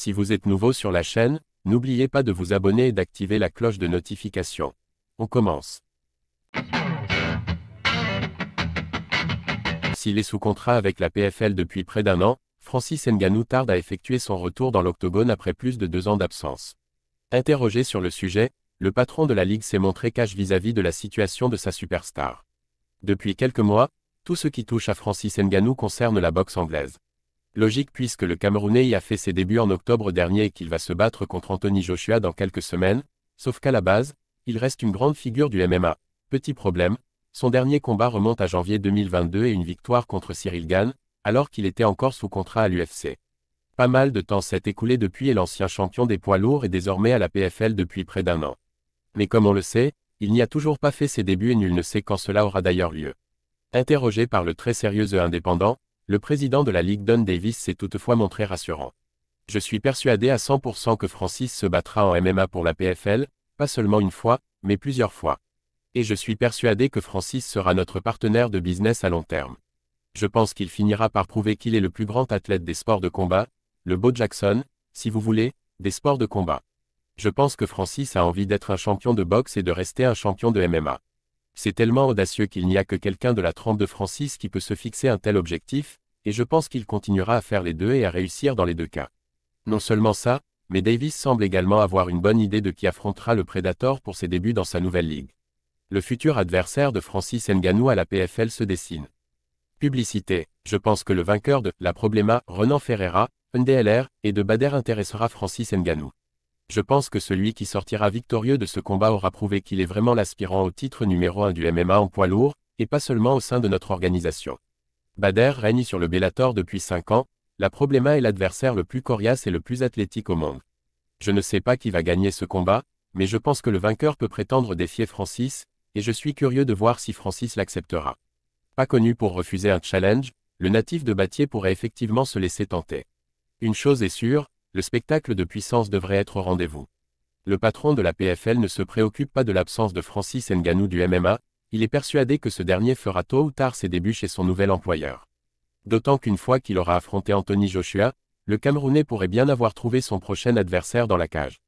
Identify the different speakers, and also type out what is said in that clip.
Speaker 1: Si vous êtes nouveau sur la chaîne, n'oubliez pas de vous abonner et d'activer la cloche de notification. On commence. S'il est sous contrat avec la PFL depuis près d'un an, Francis Ngannou tarde à effectuer son retour dans l'octogone après plus de 2 ans d'absence. Interrogé sur le sujet, le patron de la Ligue s'est montré cash vis-à-vis de la situation de sa superstar. Depuis quelques mois, tout ce qui touche à Francis Ngannou concerne la boxe anglaise. Logique puisque le Camerounais y a fait ses débuts en octobre dernier et qu'il va se battre contre Anthony Joshua dans quelques semaines, sauf qu'à la base, il reste une grande figure du MMA. Petit problème, son dernier combat remonte à janvier 2022 et une victoire contre Cyril Gane, alors qu'il était encore sous contrat à l'UFC. Pas mal de temps s'est écoulé depuis et l'ancien champion des poids lourds est désormais à la PFL depuis près d'un an. Mais comme on le sait, il n'y a toujours pas fait ses débuts et nul ne sait quand cela aura d'ailleurs lieu. Interrogé par le très sérieux The Indépendant, le président de la Ligue Don Davis s'est toutefois montré rassurant. Je suis persuadé à 100% que Francis se battra en MMA pour la PFL, pas seulement une fois, mais plusieurs fois. Et je suis persuadé que Francis sera notre partenaire de business à long terme. Je pense qu'il finira par prouver qu'il est le plus grand athlète des sports de combat, le Bo Jackson, si vous voulez, des sports de combat. Je pense que Francis a envie d'être un champion de boxe et de rester un champion de MMA. C'est tellement audacieux qu'il n'y a que quelqu'un de la trempe de Francis qui peut se fixer un tel objectif, et je pense qu'il continuera à faire les deux et à réussir dans les deux cas. Non seulement ça, mais Davis semble également avoir une bonne idée de qui affrontera le Predator pour ses débuts dans sa nouvelle ligue. Le futur adversaire de Francis Ngannou à la PFL se dessine. Publicité. Je pense que le vainqueur de La Problema, Renan Ferreira, NDLR, et de Bader intéressera Francis Ngannou. Je pense que celui qui sortira victorieux de ce combat aura prouvé qu'il est vraiment l'aspirant au titre numéro 1 du MMA en poids lourd, et pas seulement au sein de notre organisation. Bader règne sur le Bellator depuis 5 ans, La Problema est l'adversaire le plus coriace et le plus athlétique au monde. Je ne sais pas qui va gagner ce combat, mais je pense que le vainqueur peut prétendre défier Francis, et je suis curieux de voir si Francis l'acceptera. Pas connu pour refuser un challenge, le natif de Battier pourrait effectivement se laisser tenter. Une chose est sûre, le spectacle de puissance devrait être au rendez-vous. Le patron de la PFL ne se préoccupe pas de l'absence de Francis Ngannou du MMA, il est persuadé que ce dernier fera tôt ou tard ses débuts chez son nouvel employeur. D'autant qu'une fois qu'il aura affronté Anthony Joshua, le Camerounais pourrait bien avoir trouvé son prochain adversaire dans la cage.